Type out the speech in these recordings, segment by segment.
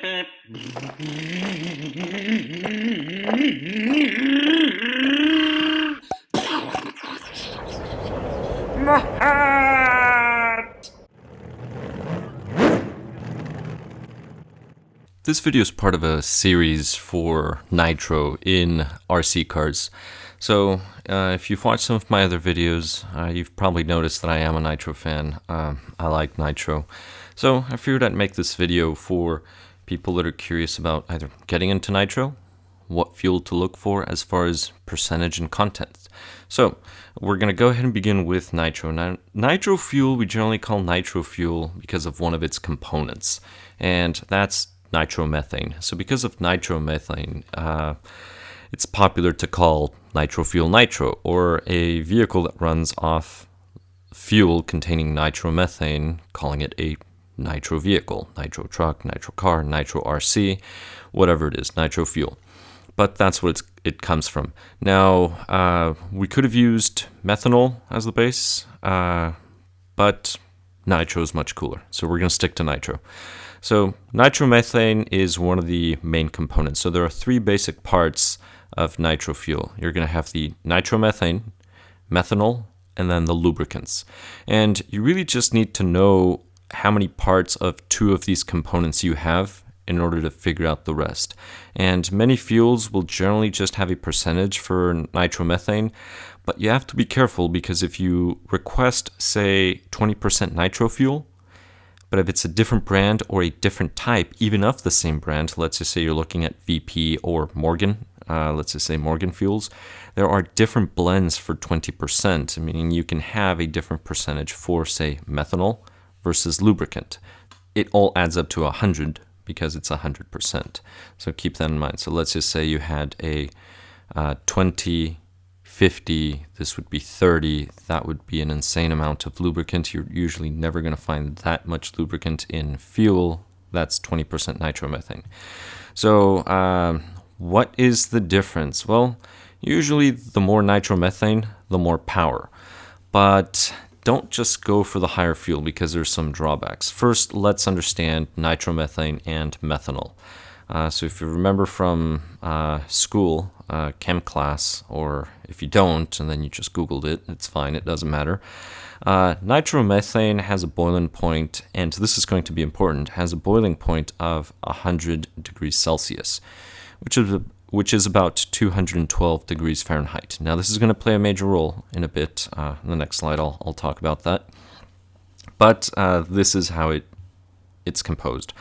This video is part of a series for Nitro in RC cars. So if you've watched some of my other videos, you've probably noticed that I am a Nitro fan. I like Nitro. So I figured I'd make this video for people that are curious about either getting into Nitro, what fuel to look for as far as percentage and content. So we're going to go ahead and begin with Nitro. Now, Nitro fuel we generally call Nitro fuel because of one of its components, and that's nitromethane. So because of nitromethane, it's popular to call nitro fuel nitro, or a vehicle that runs off fuel containing nitromethane, calling it a nitro vehicle, nitro truck, nitro car, nitro RC, whatever it is, nitro fuel. But that's what it comes from. Now, we could have used methanol as the base, but nitro is much cooler, so we're going to stick to nitro. So nitromethane is one of the main components. So there are three basic parts of nitro fuel. You're going to have the nitromethane, methanol, and then the lubricants. And you really just need to know how many parts of two of these components you have in order to figure out the rest. And many fuels will generally just have a percentage for nitromethane, but you have to be careful because if you request, say, 20% nitro fuel, but if it's a different brand or a different type, even of the same brand, let's just say you're looking at VP or Morgan, let's just say Morgan Fuels, there are different blends for 20%, meaning you can have a different percentage for, say, methanol versus lubricant. It all adds up to 100 because it's 100%. So keep that in mind. So let's just say you had a 20, 50, this would be 30, that would be an insane amount of lubricant. You're usually never going to find that much lubricant in fuel. That's 20% nitromethane. So what is the difference? Well, usually the more nitromethane, the more power. But don't just go for the higher fuel because there's some drawbacks. First, let's understand nitromethane and methanol. So if you remember from school, chem class, or if you don't and then you just Googled it, it's fine, it doesn't matter. Nitromethane has a boiling point, and this is going to be important, has a boiling point of 100 degrees Celsius, which is about 212 degrees Fahrenheit. Now this is going to play a major role in a bit. In the next slide I'll talk about that. But this is how it's composed.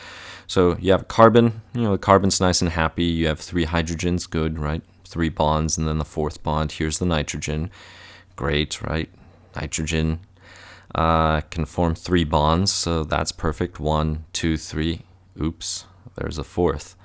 So you have carbon, the carbon's nice and happy. You have three hydrogens, good, right? Three bonds, and then the fourth bond, here's the nitrogen. Great, right? Nitrogen can form three bonds, so that's perfect. 1, 2, 3. Oops, there's a fourth.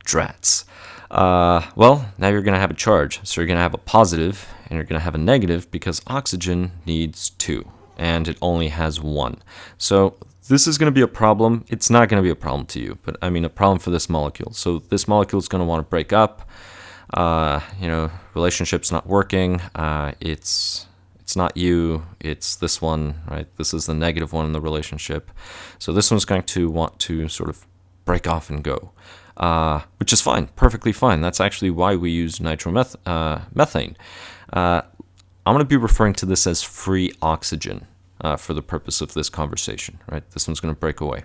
Drats. Well, now you're going to have a charge. So you're going to have a positive, and you're going to have a negative because oxygen needs 2, and it only has 1. So this is going to be a problem. It's not going to be a problem to you, but I mean a problem for this molecule. So this molecule is going to want to break up. Relationship's not working. It's not you. It's this one, right? This is the negative one in the relationship. So this one's going to want to sort of break off and go, which is fine, perfectly fine. That's actually why we use nitromethane. I'm going to be referring to this as free oxygen. For the purpose of this conversation, right? This one's going to break away.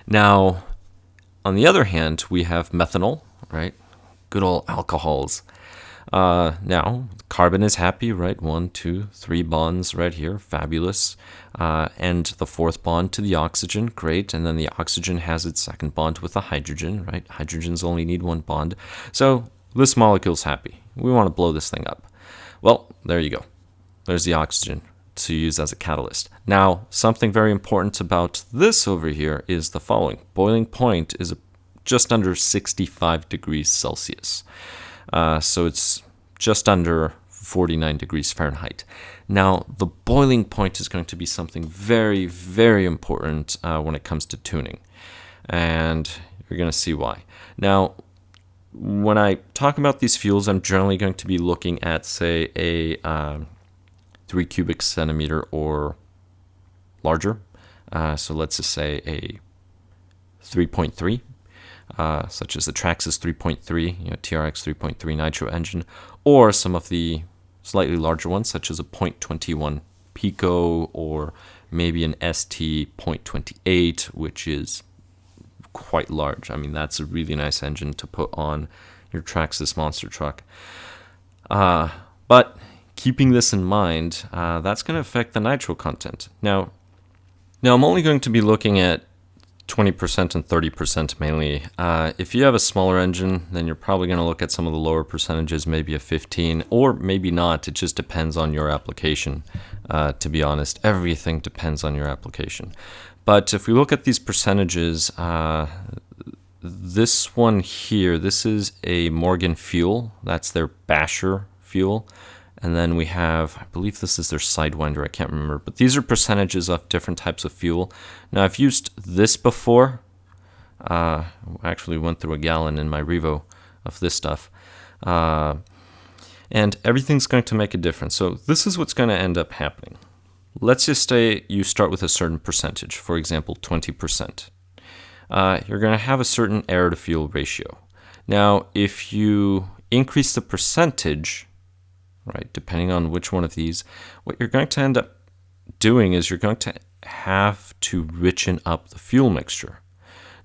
Now, on the other hand, we have methanol, right? Good old alcohols. Now, carbon is happy, right? 1, 2, 3 bonds right here, fabulous. And the fourth bond to the oxygen, great. And then the oxygen has its second bond with the hydrogen, right? Hydrogens only need one bond. So this molecule's happy. We want to blow this thing up. Well, there you go. There's the oxygen to use as a catalyst. Now, something very important about this over here is the following. Boiling point is just under 65 degrees Celsius. So it's just under 49 degrees Fahrenheit. Now, the boiling point is going to be something very, very important when it comes to tuning. And you're going to see why. Now, when I talk about these fuels, I'm generally going to be looking at, say, a 3 cubic centimeter or larger. So let's just say a 3.3. such as the Traxxas 3.3, TRX 3.3 Nitro engine, or some of the slightly larger ones, such as a 0.21 Pico, or maybe an ST 0.28, which is quite large. I mean, that's a really nice engine to put on your Traxxas monster truck. But keeping this in mind, that's going to affect the nitro content. Now I'm only going to be looking at 20% and 30% mainly. If you have a smaller engine, then you're probably going to look at some of the lower percentages, maybe a 15, or maybe not. It just depends on your application. To be honest, everything depends on your application. But if we look at these percentages, this one here, this is a Morgan fuel. That's their Basher fuel. And then we have, I believe this is their Sidewinder, I can't remember. But these are percentages of different types of fuel. Now, I've used this before. I actually went through a gallon in my Revo of this stuff. And everything's going to make a difference. So this is what's going to end up happening. Let's just say you start with a certain percentage, for example, 20%. You're going to have a certain air to fuel ratio. Now, if you increase the percentage, right, depending on which one of these, what you're going to end up doing is you're going to have to richen up the fuel mixture.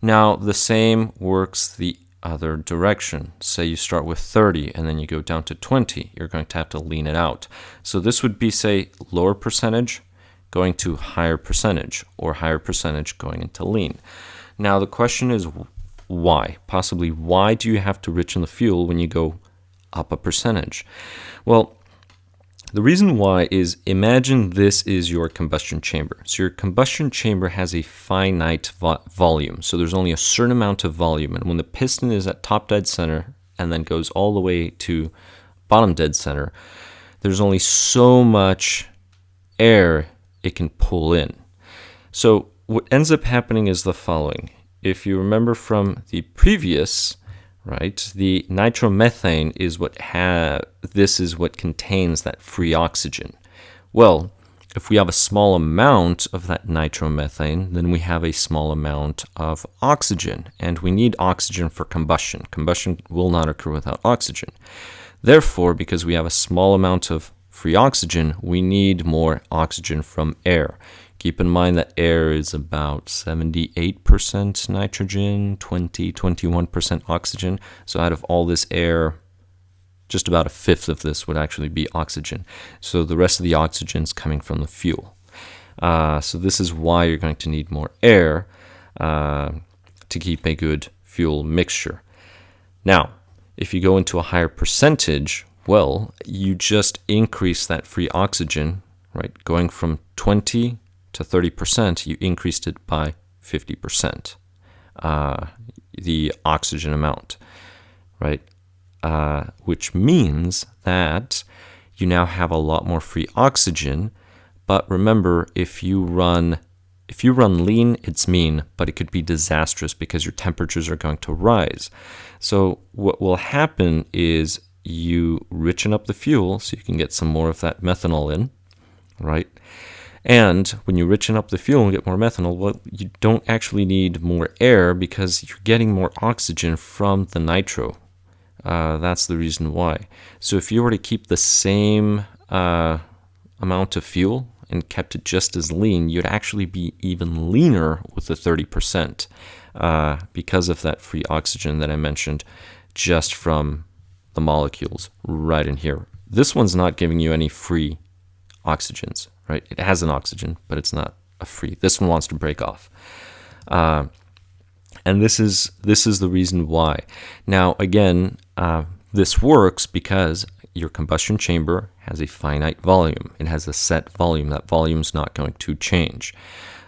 Now, the same works the other direction. Say you start with 30 and then you go down to 20, you're going to have to lean it out. So this would be, say, lower percentage going to higher percentage, or higher percentage going into lean. Now, the question is why? Possibly, why do you have to richen the fuel when you go up a percentage? Well, the reason why is, imagine this is your combustion chamber. So your combustion chamber has a finite volume. So there's only a certain amount of volume. And when the piston is at top dead center and then goes all the way to bottom dead center, there's only so much air it can pull in. So what ends up happening is the following. If you remember from the previous, right, the nitromethane is this is what contains that free oxygen. Well, if we have a small amount of that nitromethane, then we have a small amount of oxygen, and we need oxygen for combustion. Combustion will not occur without oxygen. Therefore, because we have a small amount of free oxygen, we need more oxygen from air. Keep in mind that air is about 78% nitrogen, 21% oxygen. So out of all this air, just about a fifth of this would actually be oxygen. So the rest of the oxygen is coming from the fuel. So this is why you're going to need more air to keep a good fuel mixture. Now, if you go into a higher percentage, well, you just increase that free oxygen, right? Going from 20 to 30%, you increased it by 50%, the oxygen amount, right? Which means that you now have a lot more free oxygen. But remember, if you run lean, it's mean, but it could be disastrous because your temperatures are going to rise. So what will happen is you richen up the fuel so you can get some more of that methanol in, right? And when you richen up the fuel and get more methanol, well, you don't actually need more air because you're getting more oxygen from the nitro. That's the reason why. So if you were to keep the same amount of fuel and kept it just as lean, you'd actually be even leaner with the 30% because of that free oxygen that I mentioned just from the molecules right in here. This one's not giving you any free oxygens, right? It has an oxygen, but it's not a free. This one wants to break off. And this is the reason why. Now, again, this works because your combustion chamber has a finite volume. It has a set volume. That volume's not going to change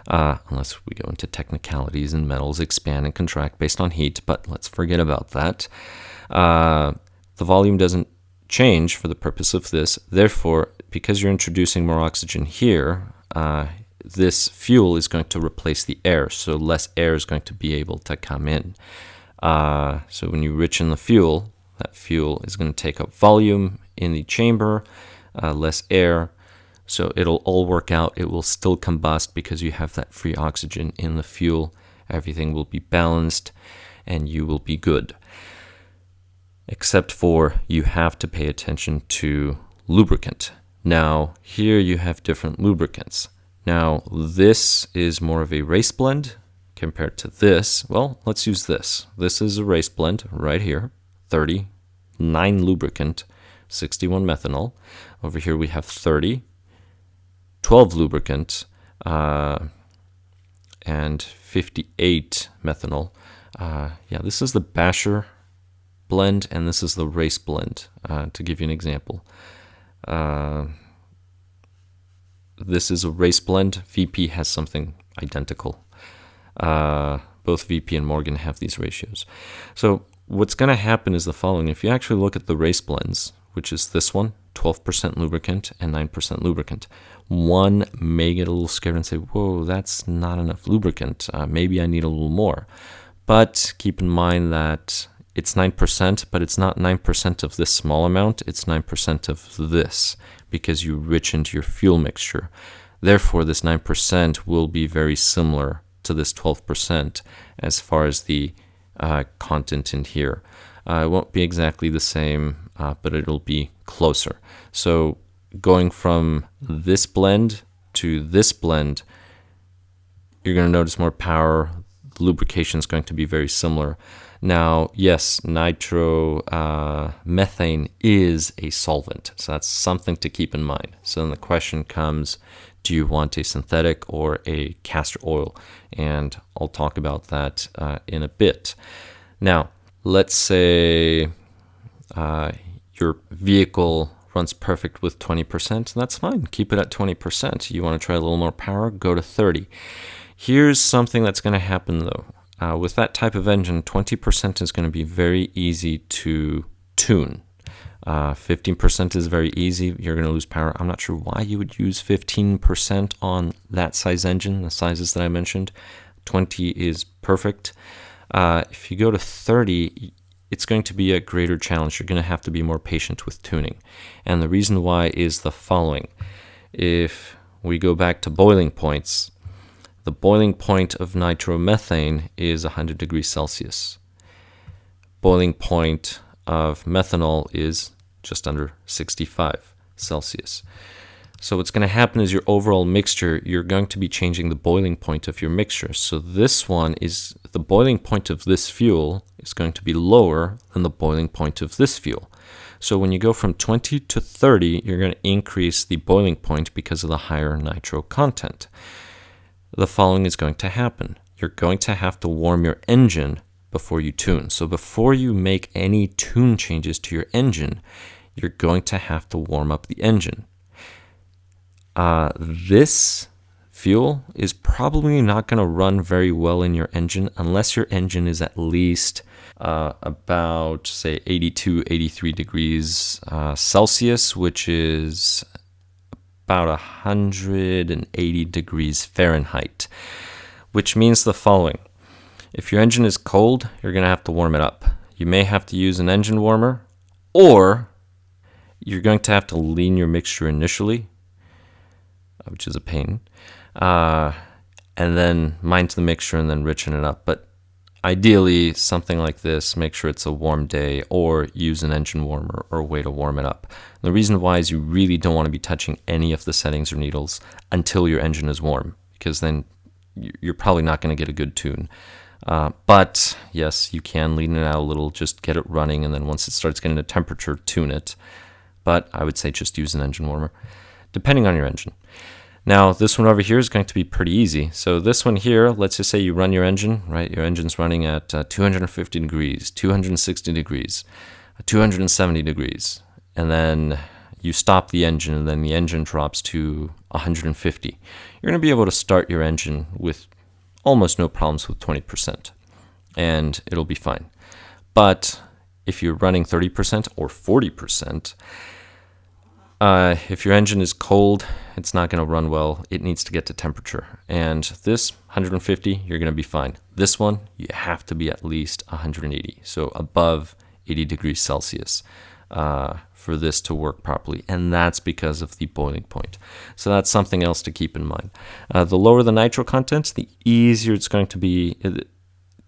unless we go into technicalities and metals expand and contract based on heat, but let's forget about that. The volume doesn't change for the purpose of this. Therefore, because you're introducing more oxygen here, this fuel is going to replace the air, so less air is going to be able to come in. So when you richen the fuel, that fuel is going to take up volume in the chamber, less air, so it'll all work out. It will still combust because you have that free oxygen in the fuel. Everything will be balanced. and you will be good. Except for you have to pay attention to lubricant. Now, here you have different lubricants. Now, this is more of a race blend compared to this. Well, let's use this. This is a race blend right here, 30, 9 lubricant, 61 methanol. Over here we have 30, 12 lubricant, and 58 methanol. Yeah, this is the Basher blend, and this is the race blend, to give you an example. This is a race blend. VP has something identical. Both VP and Morgan have these ratios. So what's going to happen is the following. If you actually look at the race blends, which is this one, 12% lubricant and 9% lubricant, one may get a little scared and say, whoa, that's not enough lubricant. Maybe I need a little more. But keep in mind that it's 9%, but it's not 9% of this small amount. It's 9% of this, because you richened your fuel mixture. Therefore, this 9% will be very similar to this 12% as far as the content in here. It won't be exactly the same, but it'll be closer. So going from this blend to this blend, you're going to notice more power. The lubrication is going to be very similar. Now, yes, nitromethane is a solvent, so that's something to keep in mind. So then the question comes, do you want a synthetic or a castor oil? And I'll talk about that in a bit. Now, let's say your vehicle runs perfect with 20%. That's fine. Keep it at 20%. You want to try a little more power? Go to 30. Here's something that's going to happen, though. With that type of engine, 20% is going to be very easy to tune. 15% is very easy. You're going to lose power. I'm not sure why you would use 15% on that size engine, the sizes that I mentioned. 20 is perfect. If you go to 30, it's going to be a greater challenge. You're going to have to be more patient with tuning. And the reason why is the following. If we go back to boiling points, the boiling point of nitromethane is 100 degrees Celsius. Boiling point of methanol is just under 65 Celsius. So what's going to happen is your overall mixture, you're going to be changing the boiling point of your mixture. So this one is, the boiling point of this fuel is going to be lower than the boiling point of this fuel. So when you go from 20 to 30, you're going to increase the boiling point because of the higher nitro content. The following is going to happen. You're going to have to warm your engine before you tune. So before you make any tune changes to your engine, you're going to have to warm up the engine. This fuel is probably not going to run very well in your engine unless your engine is at least about, say, 82, 83 degrees Celsius, which is about 180 degrees Fahrenheit, which means the following. If your engine is cold, you're going to have to warm it up. You may have to use an engine warmer, or you're going to have to lean your mixture initially, which is a pain, and then mind the mixture and then richen it up. But ideally, something like this, make sure it's a warm day, or use an engine warmer or a way to warm it up. And the reason why is you really don't want to be touching any of the settings or needles until your engine is warm, because then you're probably not going to get a good tune. But yes, you can lean it out a little, just get it running, and then once it starts getting a temperature, tune it. But I would say just use an engine warmer, depending on your engine. Now, this one over here is going to be pretty easy. So this one here, let's just say you run your engine, right? Your engine's running at 250 degrees, 260 degrees, 270 degrees. And then you stop the engine, and then the engine drops to 150. You're going to be able to start your engine with almost no problems with 20%, and it'll be fine. But if you're running 30% or 40%, if your engine is cold, it's not going to run well. It needs to get to temperature. And this 150, you're going to be fine. This one, you have to be at least 180, so above 80 degrees Celsius for this to work properly. And that's because of the boiling point. So that's something else to keep in mind. The lower the nitro content, the easier it's going to be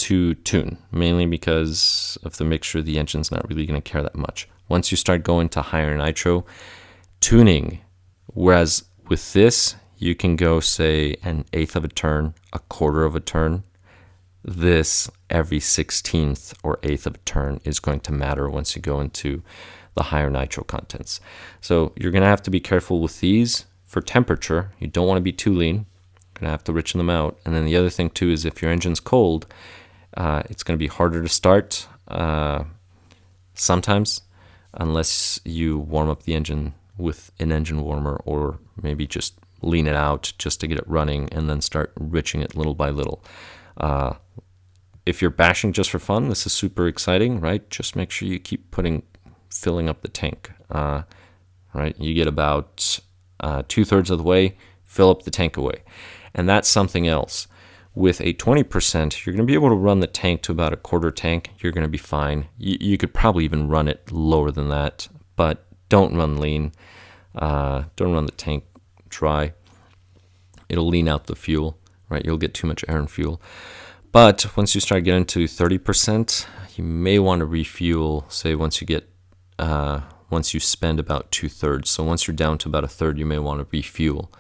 to tune, mainly because of the mixture. The engine's not really going to care that much. Once you start going to higher nitro, tuning, whereas with this, you can go, say, 1/8 of a turn, 1/4 of a turn. This, every 16th or 1/8 of a turn is going to matter once you go into the higher nitro contents. So you're going to have to be careful with these. For temperature, you don't want to be too lean. You're going to have to richen them out. And then the other thing too is if your engine's cold, it's going to be harder to start sometimes, unless you warm up the engine with an engine warmer, or maybe just lean it out just to get it running and then start riching it little by little. If you're bashing just for fun, this is super exciting, right? Just make sure you keep filling up the tank, right? You get about 2/3 of the way, fill up the tank away. And that's something else. With a 20%, you're going to be able to run the tank to about 1/4 tank. You're going to be fine. You could probably even run it lower than that, but don't run lean. Don't run the tank dry. It'll lean out the fuel, right? You'll get too much air and fuel. But once you start getting to 30%, you may want to refuel, say once you spend about 2/3. So once you're down to about 1/3, you may want to refuel.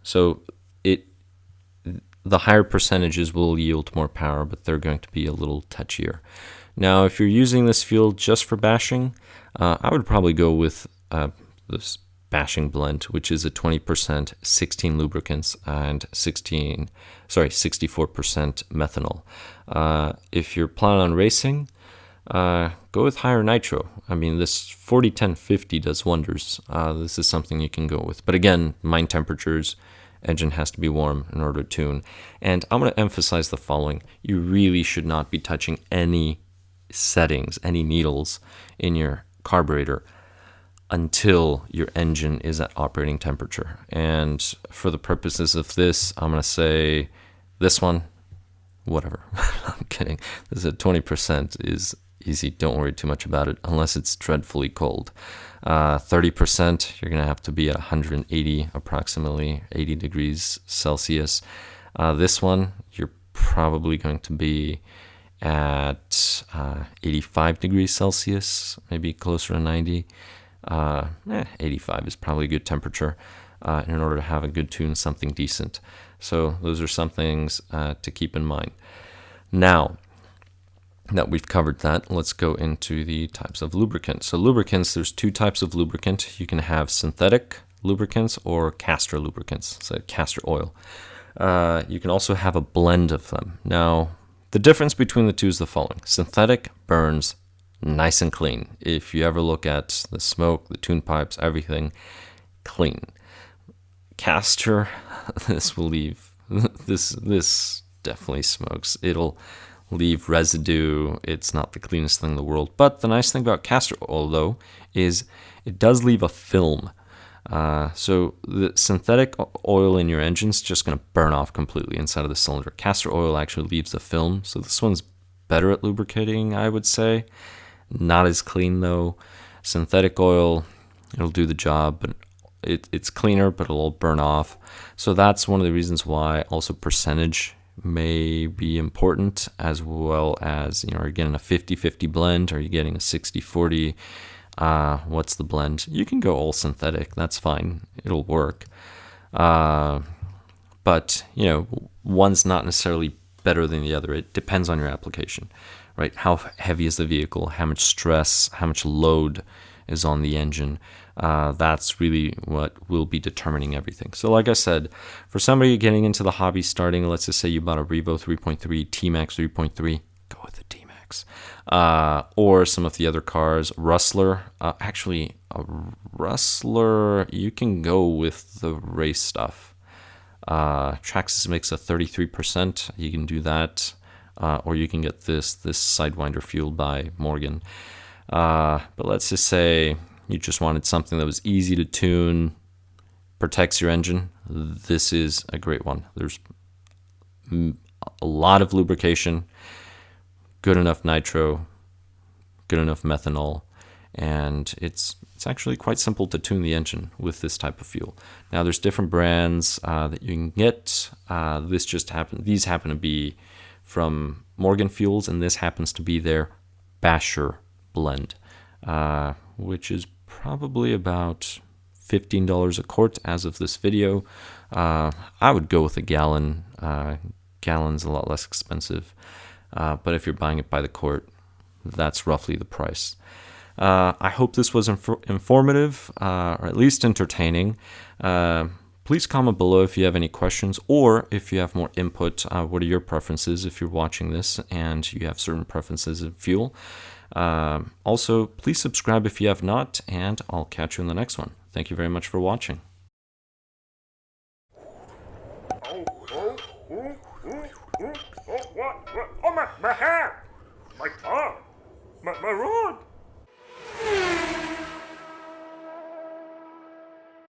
So the higher percentages will yield more power, but they're going to be a little touchier. Now, if you're using this fuel just for bashing, I would probably go with this bashing blend, which is a 20% 16 lubricants and 64% methanol. If you're planning on racing, go with higher nitro. I mean, this 40-10-50 does wonders. This is something you can go with. But again, mine temperatures, engine has to be warm in order to tune. And I'm going to emphasize the following. You really should not be touching any settings, any needles in your carburetor until your engine is at operating temperature. And for the purposes of this, I'm going to say this one, whatever. I'm kidding. This is at 20% is easy. Don't worry too much about it unless it's dreadfully cold. 30%, you're going to have to be at 180, approximately 80 degrees Celsius. This one, you're probably going to be at 85 degrees Celsius, maybe closer to 90. 85 is probably a good temperature in order to have a good tune, something decent. So those are some things to keep in mind. Now that we've covered that, let's go into the types of lubricants. So lubricants, there's two types of lubricant. You can have synthetic lubricants or castor lubricants, so castor oil. You can also have a blend of them. Now, the difference between the two is the following. Synthetic burns nice and clean. If you ever look at the smoke, the tune pipes, everything, clean. Castor, this will leave, this definitely smokes. It'll leave residue. It's not the cleanest thing in the world. But the nice thing about castor oil, though, is it does leave a film. So the synthetic oil in your engine's just going to burn off completely inside of the cylinder. Castor oil actually leaves a film. So this one's better at lubricating, I would say. Not as clean, though. Synthetic oil, it'll do the job, but it's cleaner, but it'll burn off. So that's one of the reasons why also percentage may be important, as well as, you know, are you getting a 50-50 blend? Are you getting a 60-40? What's the blend? You can go all synthetic. That's fine. It'll work. But, you know, one's not necessarily better than the other. It depends on your application, right? How heavy is the vehicle? How much stress, how much load is on the engine? That's really what will be determining everything. So like I said, for somebody getting into the hobby starting, let's just say you bought a Revo 3.3, T-Max 3.3, go with the T-Max. Or some of the other cars, Rustler. Actually, a Rustler, you can go with the race stuff. Traxxas makes a 33%. You can do that. Or you can get this Sidewinder fueled by Morgan. But let's just say you just wanted something that was easy to tune, protects your engine. This is a great one. There's a lot of lubrication, good enough nitro, good enough methanol, and it's actually quite simple to tune the engine with this type of fuel. Now there's different brands that you can get. These happen to be from Morgan Fuels, and this happens to be their Basher blend, which is probably about $15 a quart as of this video. I would go with a gallon. Gallon's a lot less expensive, but if you're buying it by the quart, that's roughly the price. I hope this was informative, or at least entertaining. Please comment below if you have any questions, or if you have more input. What are your preferences if you're watching this and you have certain preferences in fuel? Also, please subscribe if you have not, and I'll catch you in the next one. Thank you very much for watching. Oh, my hair! My tongue! My rod!